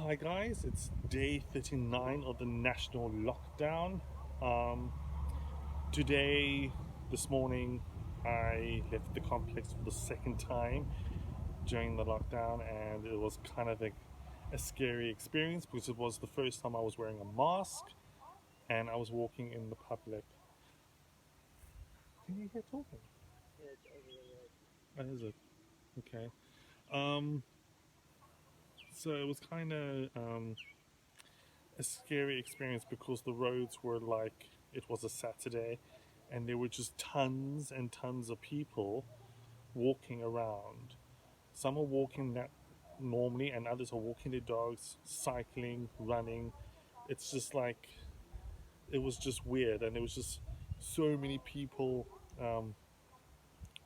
Hi guys, it's day 39 of the national lockdown. Um, Today, this morning, I left the complex for the second time during the lockdown, and it was kind of a scary experience because it was the first time I was wearing a mask and I was walking in the public. Can you hear talking? Oh, is it? Okay. Um, so it was kind of a scary experience because the roads were like it was a Saturday and there were just tons and tons of people walking around. Some are walking that normally and others are walking their dogs, cycling, running. It's just like it was just weird and there was just so many people um,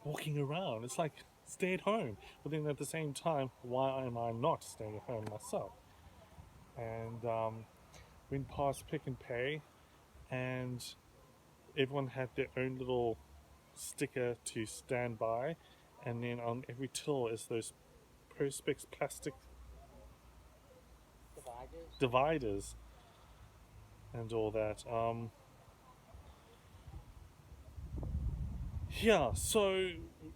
walking around. It's like stay at home. But then at the same time, why am I not staying at home myself? And went past Pick and Pay and everyone had their own little sticker to stand by, and then on every till is those perspex plastic dividers and all that. Yeah, so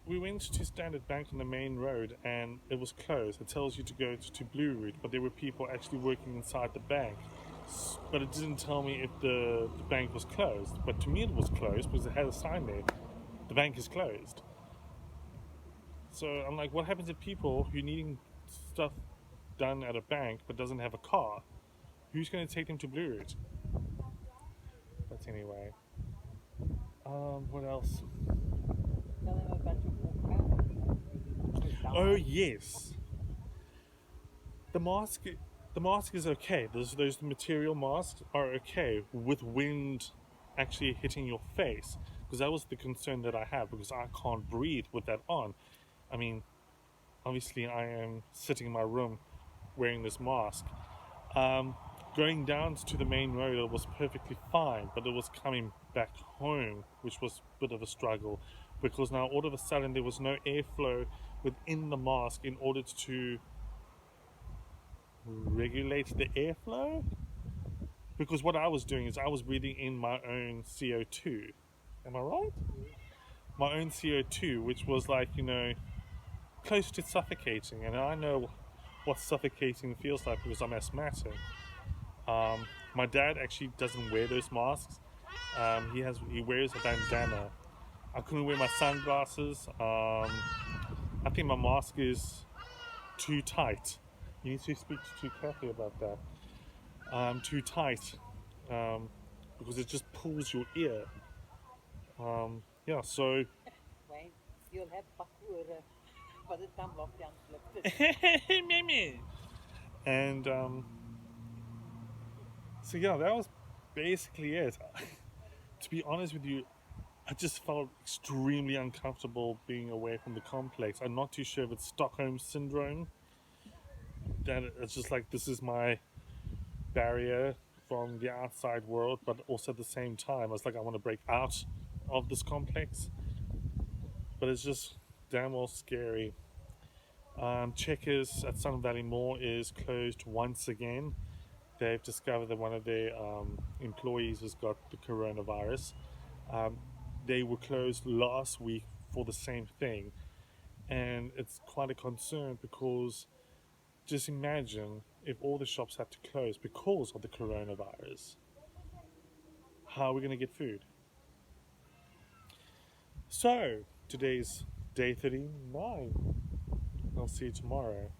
we went to Standard Bank on the main road and it was closed. It tells you to go to Blue Route, but there were people actually working inside the bank. But it didn't tell me if the bank was closed. But to me, it was closed because it had a sign there. The bank is closed. So I'm like, what happens if people who needing stuff done at a bank but doesn't have a car? Who's going to take them to Blue Ridge? But anyway, what else? Oh yes, the mask. The mask is okay. Those material masks are okay with wind actually hitting your face because that was the concern that I have because I can't breathe with that on. I mean, obviously I am sitting in my room wearing this mask. Um, Going down to the main road, it was perfectly fine, but it was coming back home, which was a bit of a struggle because now all of a sudden there was no airflow within the mask in order to regulate the airflow. Because what I was doing is I was breathing in my own CO2. Am I right? My own CO2, which was like, close to suffocating. And I know what suffocating feels like because I'm asthmatic. My dad actually doesn't wear those masks. He wears a bandana. I couldn't wear my sunglasses. I think my mask is too tight. You need to speak to Kathy about that. Too tight because it just pulls your ear. Yeah, so Wayne, you'll have pakura by the time lockdown lifted. Mimi. And so yeah, that was basically it. To be honest with you, I just felt extremely uncomfortable being away from the complex. I'm not too sure if it's Stockholm syndrome. That it's just like this is my barrier from the outside world, but also at the same time, it's like I want to break out of this complex. But it's just damn well scary. Checkers at Sun Valley Mall is closed once again. They've discovered that one of their employees has got the coronavirus. Um, they were closed last week for the same thing, and it's quite a concern because just imagine if all the shops had to close because of the coronavirus. How are we going to get food? So, today's day 39. I'll see you tomorrow.